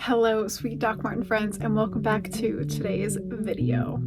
Hello, sweet Doc Martin friends, and welcome back to today's video.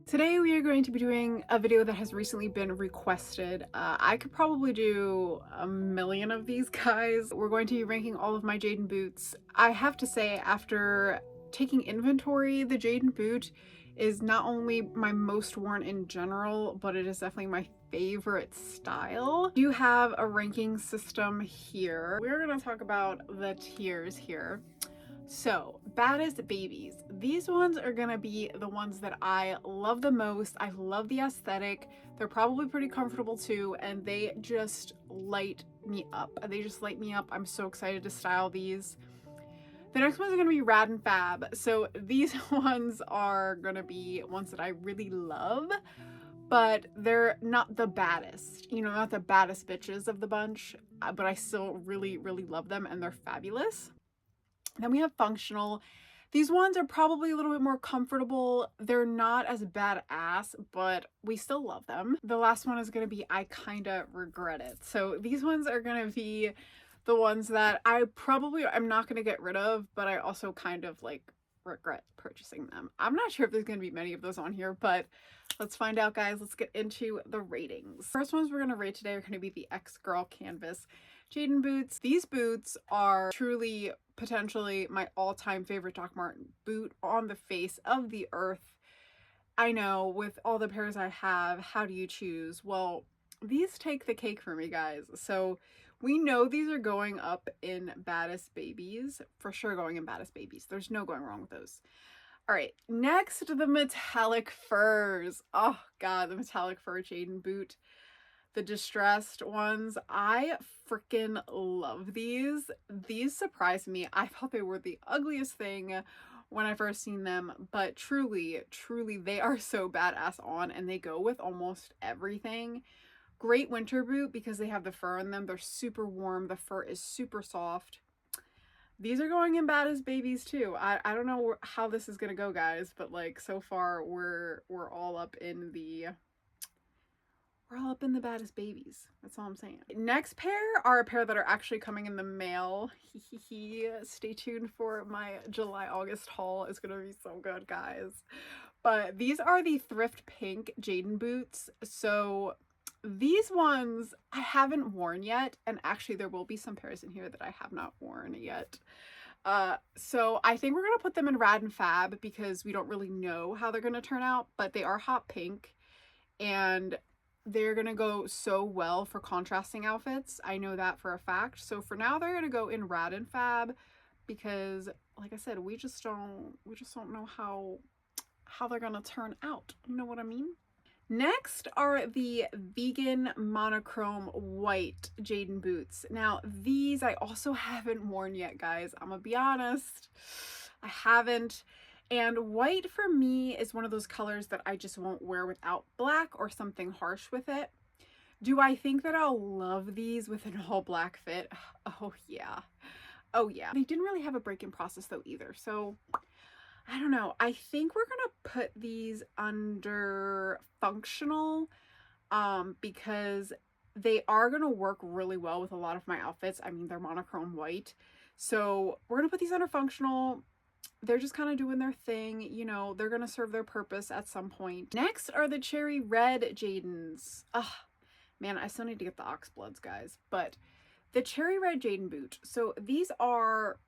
Today we are going to be doing a video that has recently been requested. I could probably do a million of these guys. We're going to be ranking all of my Jadon boots. I have to say, after taking inventory, the Jadon boot is not only my most worn in general, but it is definitely my favorite style. I do have a ranking system here. We're going to talk about the tiers here. So, baddest babies. These ones are gonna be the ones that I love the most. I love the aesthetic. They're probably pretty comfortable too, and they just light me up. They just light me up. I'm so excited to style these. The next ones are gonna be rad and fab. So these ones are gonna be ones that I really love, but they're not the baddest, you know, not the baddest bitches of the bunch, but I still really, really love them and they're fabulous. Then we have functional. These ones are probably a little bit more comfortable. They're not as badass, but we still love them. The last one is going to be I kinda regret it. So these ones are going to be the ones that I probably am not going to get rid of, but I also kind of like regret purchasing them. I'm not sure if there's going to be many of those on here, but let's find out, guys. Let's get into the ratings. First ones we're going to rate today are going to be the X-Girl Canvas Jadon boots. These boots are truly potentially my all-time favorite Doc Martin boot on the face of the earth. I know, with all the pairs I have, how do you choose? Well, these take the cake for me, guys. So we know these are going up in baddest babies, for sure going in baddest babies. There's no going wrong with those. All right, next, the metallic furs. Oh god, the metallic fur Jadon boot. The distressed ones, I freaking love these. These surprised me. I thought they were the ugliest thing when I first seen them, but truly, truly, they are so badass on, and they go with almost everything. Great winter boot because they have the fur in them. They're super warm. The fur is super soft. These are going in baddest babies too. I don't know how this is gonna go, guys, but like so far we're all up in the baddest babies. That's all I'm saying. Next pair are a pair that are actually coming in the mail. Stay tuned for my July-August haul. It's gonna be so good, guys. But these are the Thrift Pink Jadon boots. So these ones I haven't worn yet, and actually there will be some pairs in here that I have not worn yet. So I think we're gonna put them in Rad and Fab because we don't really know how they're gonna turn out, but they are hot pink and they're gonna go so well for contrasting outfits. I know that for a fact. So for now they're gonna go in Rad and Fab because, like I said, we just don't know how they're gonna turn out. You know what I mean? Next are the vegan monochrome white Jadon boots. Now these I also haven't worn yet, guys. I'm gonna be honest, I haven't. And white for me is one of those colors that I just won't wear without black or something harsh with it. Do I think that I'll love these with an all black fit? Oh yeah. Oh yeah. They didn't really have a break-in process though either. So I don't know. I think we're gonna put these under functional because they are gonna work really well with a lot of my outfits. I mean, they're monochrome white. So we're gonna put these under functional. They're just kind of doing their thing, you know, they're gonna serve their purpose at some point. Next are the cherry red Jadons. Man, I still need to get the oxbloods, guys, but the cherry red Jadon boot. So these are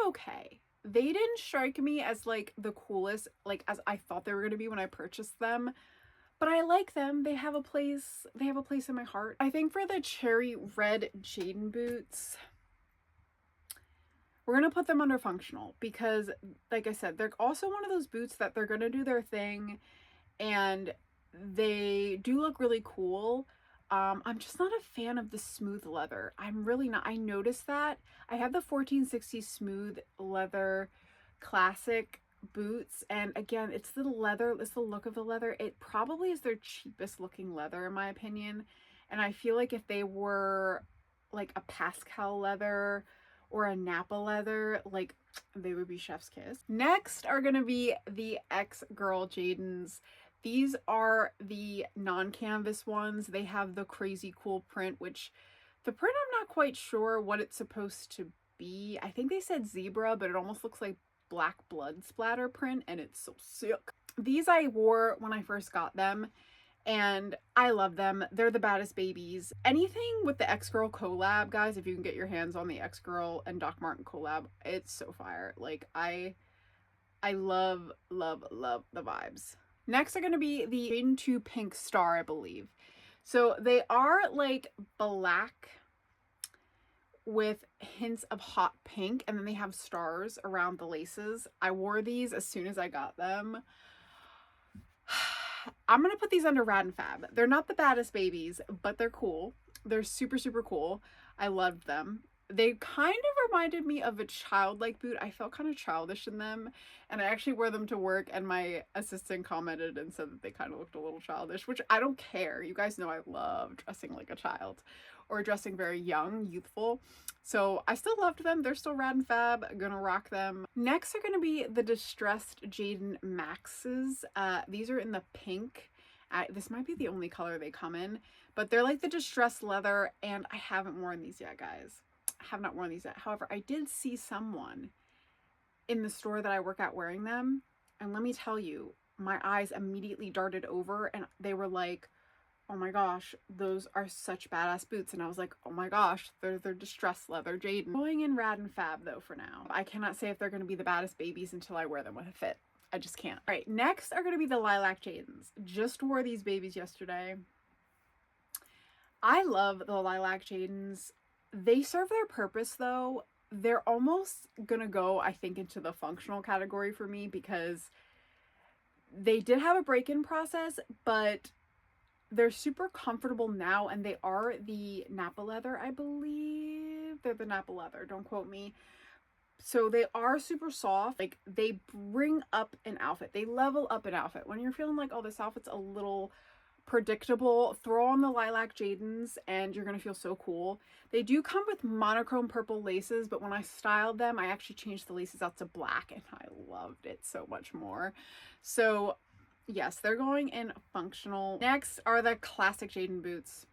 okay. They didn't strike me as like the coolest, like as I thought they were gonna be when I purchased them, but I like them. They have a place in my heart. I think for the cherry red Jadon boots, we're gonna put them under functional because, like I said, they're also one of those boots that they're gonna do their thing and they do look really cool. I'm just not a fan of the smooth leather. I'm really not. I noticed that. I have the 1460 smooth leather classic boots, and again, it's the leather, it's the look of the leather. It probably is their cheapest looking leather in my opinion, and I feel like if they were like a pastel leather or a Napa leather, like they would be chef's kiss. Next are gonna be the X Girl Jadons. These are the non-canvas ones. They have the crazy cool print, which the print I'm not quite sure what it's supposed to be. I think they said zebra, but it almost looks like black blood splatter print, and it's so sick. These I wore when I first got them, and I love them. They're the baddest babies. Anything with the X-Girl collab, guys, if you can get your hands on the X-Girl and Doc Martin collab, it's so fire. Like, I love, love, love the vibes. Next are going to be the Jadon 2 Pink Star, I believe. So they are like black with hints of hot pink, and then they have stars around the laces. I wore these as soon as I got them. I'm gonna put these under Rad and Fab. They're not the baddest babies, but they're cool. They're super, super cool. I loved them. They kind of reminded me of a childlike boot. I felt kind of childish in them, and I actually wore them to work, and my assistant commented and said that they kind of looked a little childish, which I don't care. You guys know I love dressing like a child or dressing very young, youthful. So I still loved them. They're still Rad and Fab. I'm gonna rock them. Next are gonna be the Distressed Jadon Maxes. These are in the pink. This might be the only color they come in, but they're like the distressed leather, and I haven't worn these yet, guys. I have not worn these yet. However, I did see someone in the store that I work at wearing them, and let me tell you, my eyes immediately darted over, and they were like, oh my gosh, those are such badass boots. And I was like, oh my gosh, they're distressed leather Jadon. Going in Rad and Fab though for now. I cannot say if they're going to be the baddest babies until I wear them with a fit. I just can't. All right, next are going to be the Lilac Jadons. Just wore these babies yesterday. I love the Lilac Jadons. They serve their purpose though. They're almost going to go, I think, into the functional category for me, because they did have a break-in process, but they're super comfortable now, and they are the Napa leather, I believe. They're the Napa leather, don't quote me. So they are super soft. Like, they bring up an outfit. They level up an outfit. When you're feeling like, oh, this outfit's a little predictable, throw on the Lilac Jadons and you're gonna feel so cool. They do come with monochrome purple laces, but when I styled them, I actually changed the laces out to black, and I loved it so much more. So yes, they're going in functional. Next are the classic Jadon boots.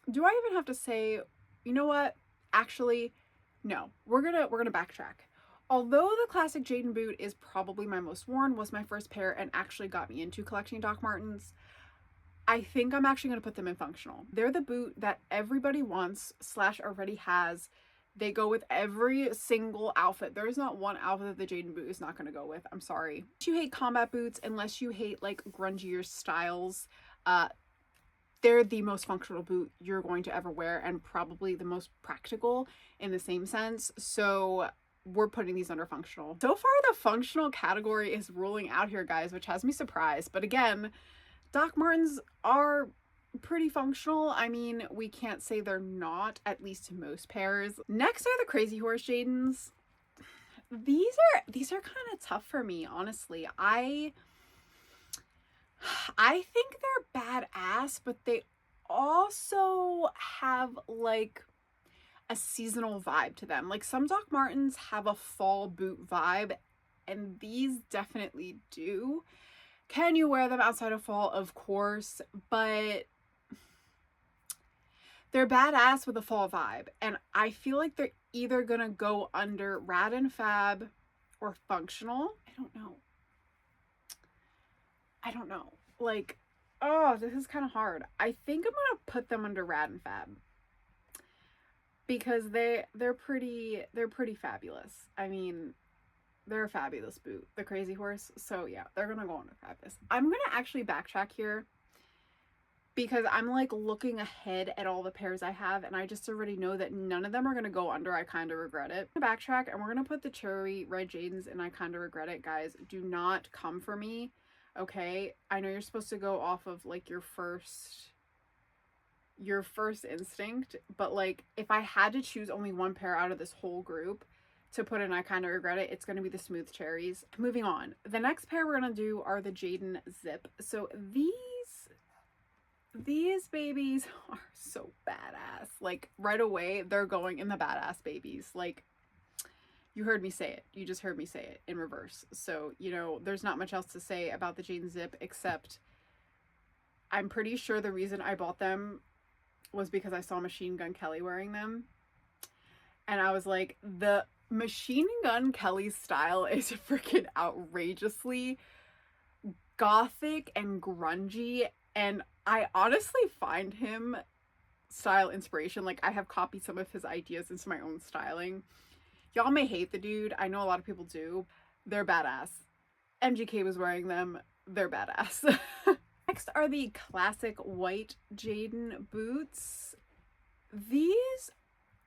Do I even have to say, you know what? Actually, no. We're gonna backtrack. Although the classic Jadon boot is probably my most worn, was my first pair, and actually got me into collecting Doc Martens, I think I'm actually gonna put them in functional. They're the boot that everybody wants / already has. They go with every single outfit. There is not one outfit that the Jadon boot is not going to go with. I'm sorry. Unless you hate combat boots, unless you hate like grungier styles, they're the most functional boot you're going to ever wear, and probably the most practical in the same sense. So we're putting these under functional. So far, the functional category is ruling out here, guys, which has me surprised. But again, Doc Martens are pretty functional. I mean, we can't say they're not, at least in most pairs. Next are the Crazy Horse Jadons. These are kind of tough for me, honestly. I think they're badass, but they also have like a seasonal vibe to them. Like, some Doc Martens have a fall boot vibe, and these definitely do. Can you wear them outside of fall? Of course, but they're badass with a fall vibe, and I feel like they're either gonna go under Rad and Fab or functional. I don't know. Like, oh, this is kind of hard. I think I'm gonna put them under Rad and Fab, because they're pretty fabulous. I mean, they're a fabulous boot, the Crazy Horse. So yeah, they're gonna go under fabulous. I'm gonna actually backtrack here, because I'm like looking ahead at all the pairs I have, and I just already know that none of them are gonna go under I Kinda Regret It. I'm gonna backtrack, and we're gonna put the Cherry Red Jadons in I Kinda Regret It. Guys, do not come for me, okay? I know you're supposed to go off of like your first instinct, but like, if I had to choose only one pair out of this whole group to put in I Kinda Regret It, it's going to be the Smooth Cherries. Moving on. The next pair we're going to do are the Jadon Zip. So these babies are so badass. Like, right away, they're going in the badass babies. Like, You heard me say it. You just heard me say it in reverse. So, you know, there's not much else to say about the Jadon Zip, except I'm pretty sure the reason I bought them was because I saw Machine Gun Kelly wearing them. And I was like, the Machine Gun Kelly style is freaking outrageously gothic and grungy. And I honestly find him style inspiration. Like, I have copied some of his ideas into my own styling. Y'all may hate the dude. I know a lot of people do. They're badass. MGK was wearing them. They're badass. Next are the classic white Jadon boots. These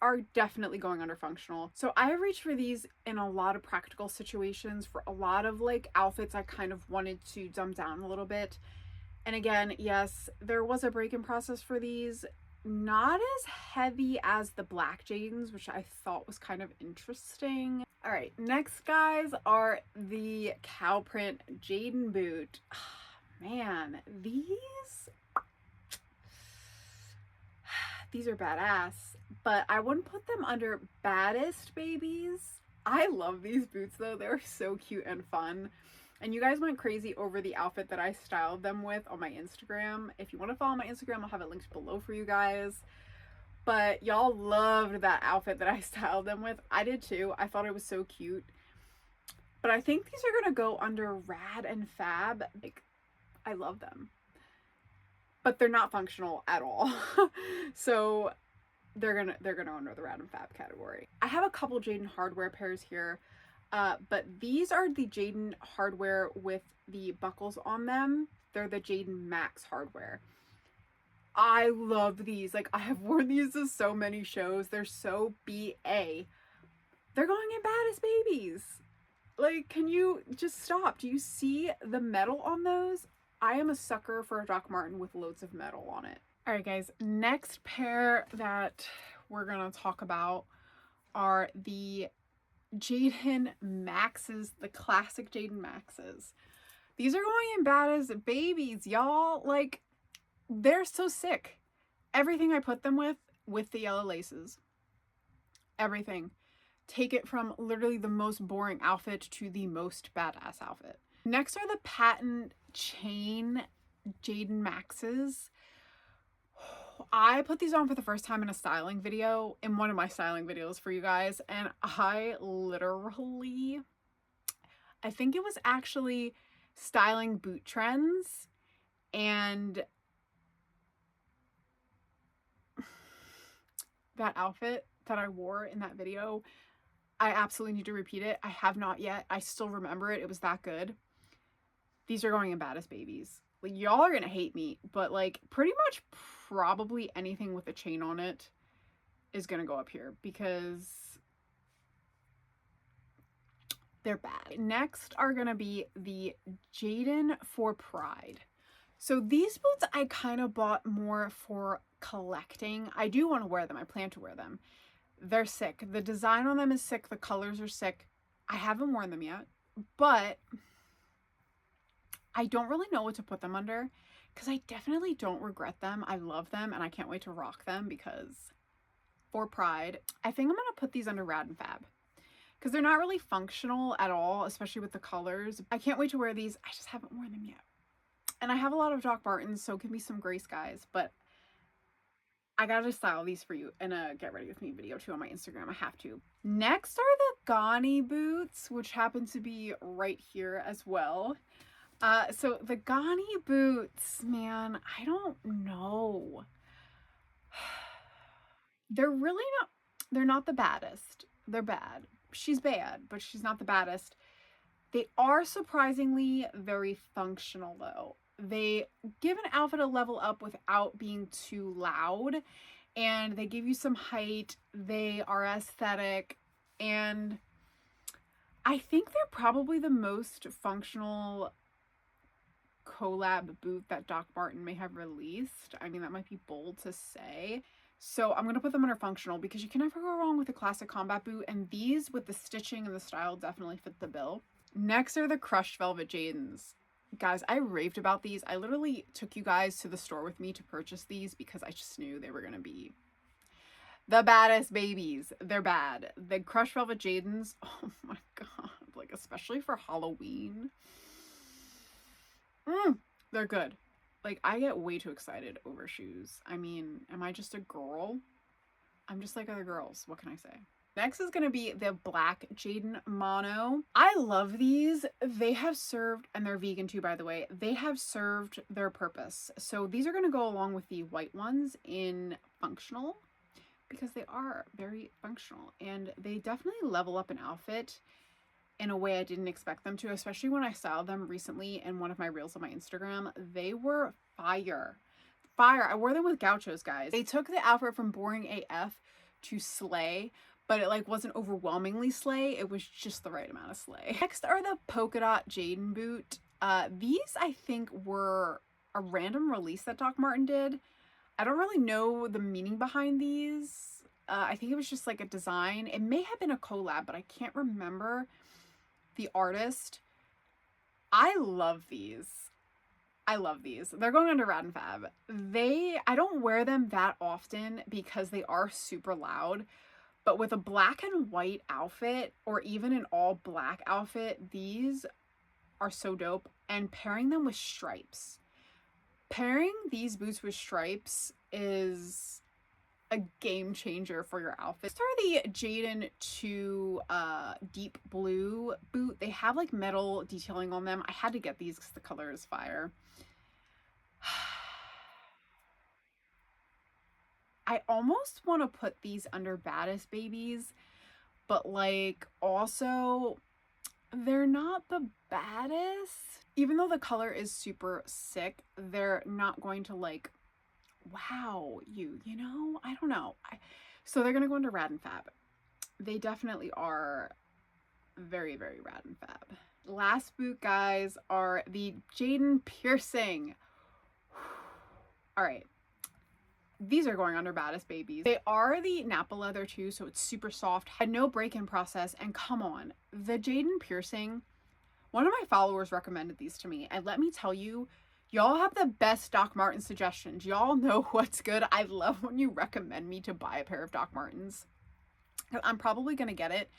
are definitely going under functional. So I reached for these in a lot of practical situations for a lot of like outfits I kind of wanted to dumb down a little bit. And again, yes, there was a break-in process for these. Not as heavy as the black Jadons, which I thought was kind of interesting. All right, next guys are the cow print Jadon boot. Man, these are badass, but I wouldn't put them under baddest babies. I love these boots though. They're so cute and fun. And you guys went crazy over the outfit that I styled them with on my Instagram. If you want to follow my Instagram, I'll have it linked below for you guys. But y'all loved that outfit that I styled them with. I did too. I thought it was so cute. But I think these are going to go under rad and fab. Like, I love them. But they're not functional at all. So they're gonna go under the rad and fab category. I have a couple Jadon hardware pairs here. But these are the Jadon hardware with the buckles on them. They're the Jadon Max hardware. I love these. Like, I have worn these to so many shows. They're so BA. They're going in baddest babies. Like, can you just stop? Do you see the metal on those? I am a sucker for a Doc Marten with loads of metal on it. All right, guys. Next pair that we're going to talk about are the Jadon Maxes, the classic Jadon Maxes. These are going in bad as babies, y'all. Like, they're so sick. Everything I put them with the yellow laces. Everything. Take it from literally the most boring outfit to the most badass outfit. Next are the patent chain Jadon Maxes. I put these on for the first time in a styling video, in one of my styling videos for you guys, and I literally, I think it was actually styling boot trends, and that outfit that I wore in that video, I absolutely need to repeat it. I have not yet. I still remember it. It was that good. These are going in baddest babies. Like, y'all are gonna hate me, but like pretty much probably anything with a chain on it is gonna go up here because they're bad. Next are gonna be the Jadon for Pride. So these boots I kind of bought more for collecting. I do want to wear them. I plan to wear them. They're sick. The design on them is sick. The colors are sick. I haven't worn them yet, but I don't really know what to put them under because I definitely don't regret them. I love them and I can't wait to rock them because for Pride, I think I'm going to put these under Rad and Fab because they're not really functional at all, especially with the colors. I can't wait to wear these. I just haven't worn them yet. And I have a lot of Doc Martens, so give me some Grace guys, but I gotta style these for you in a get ready with me video too on my Instagram. I have to. Next are the Ghani boots, which happen to be right here as well. So the Ghani boots, man, I don't know. They're really not, they're not the baddest. They're bad. She's bad, but she's not the baddest. They are surprisingly very functional though. They give an outfit a level up without being too loud, and they give you some height. They are aesthetic, and I think they're probably the most functional collab boot that Doc Marten may have released. I mean, that might be bold to say. So I'm going to put them under functional because you can never go wrong with a classic combat boot, and these with the stitching and the style definitely fit the bill. Next are the crushed velvet Jadons. Guys, I raved about these. I literally took you guys to the store with me to purchase these because I just knew they were going to be The baddest babies. They're bad. The crushed velvet Jadons. Oh my god. Like, especially for Halloween. They're good. Like, I get way too excited over shoes. I mean, am I just a girl? I'm just like other girls. What can I say? Next is going to be the black Jadon Mono. I love these. They have served, and they're vegan too, by the way. They have served their purpose. So these are going to go along with the white ones in functional, because they are very functional, and they definitely level up an outfit in a way I didn't expect them to, especially when I styled them recently in one of my reels on my Instagram. They were fire. Fire. I wore them with gauchos, guys. They took the outfit from boring AF to slay, but it like wasn't overwhelmingly slay. It was just the right amount of slay. Next are the polka dot Jadon boot. These I think were a random release that Doc Martin did. I don't really know the meaning behind these. I think it was just like a design. It may have been a collab, but I can't remember the artist. I love these. I love these. They're going under Rad and Fab. I don't wear them that often because they are super loud, but with a black and white outfit, or even an all black outfit, these are so dope. And pairing them with stripes. Pairing these boots with stripes is a game changer for your outfit. These are the Jadon 2 deep blue boot. They have like metal detailing on them. I had to get these because the color is fire. I almost want to put these under baddest babies, but like also they're not the baddest. Even though the color is super sick, they're not going to like wow you know. I don't know. So they're gonna go into Rad and Fab. They definitely are very, very Rad and Fab. Last boot, guys, are the Jadon piercing. All right, these are going under baddest babies. They are the Napa leather too, so it's super soft, had no break-in process, and come on, the Jadon piercing, one of my followers recommended these to me, and let me tell you, y'all have the best Doc Marten suggestions. Y'all know what's good. I love when you recommend me to buy a pair of Doc Martens. I'm probably gonna get it.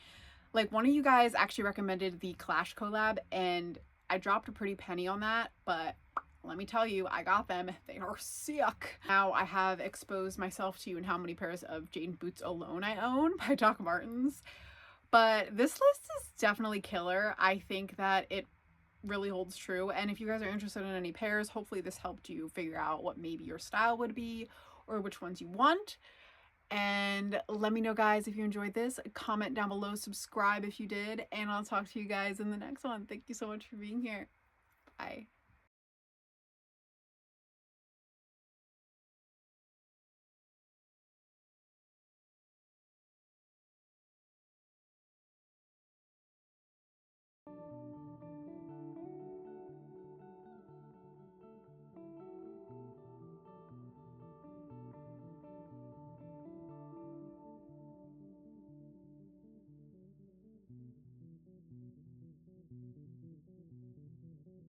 Like, one of you guys actually recommended the Clash collab, and I dropped a pretty penny on that, but let me tell you, I got them. They are sick. Now I have exposed myself to you and how many pairs of Jadon boots alone I own by Doc Martens. But this list is definitely killer. I think that it really holds true. And if you guys are interested in any pairs, hopefully this helped you figure out what maybe your style would be or which ones you want. And let me know, guys, if you enjoyed this. Comment down below, subscribe if you did, and I'll talk to you guys in the next one. Thank you so much for being here. Bye.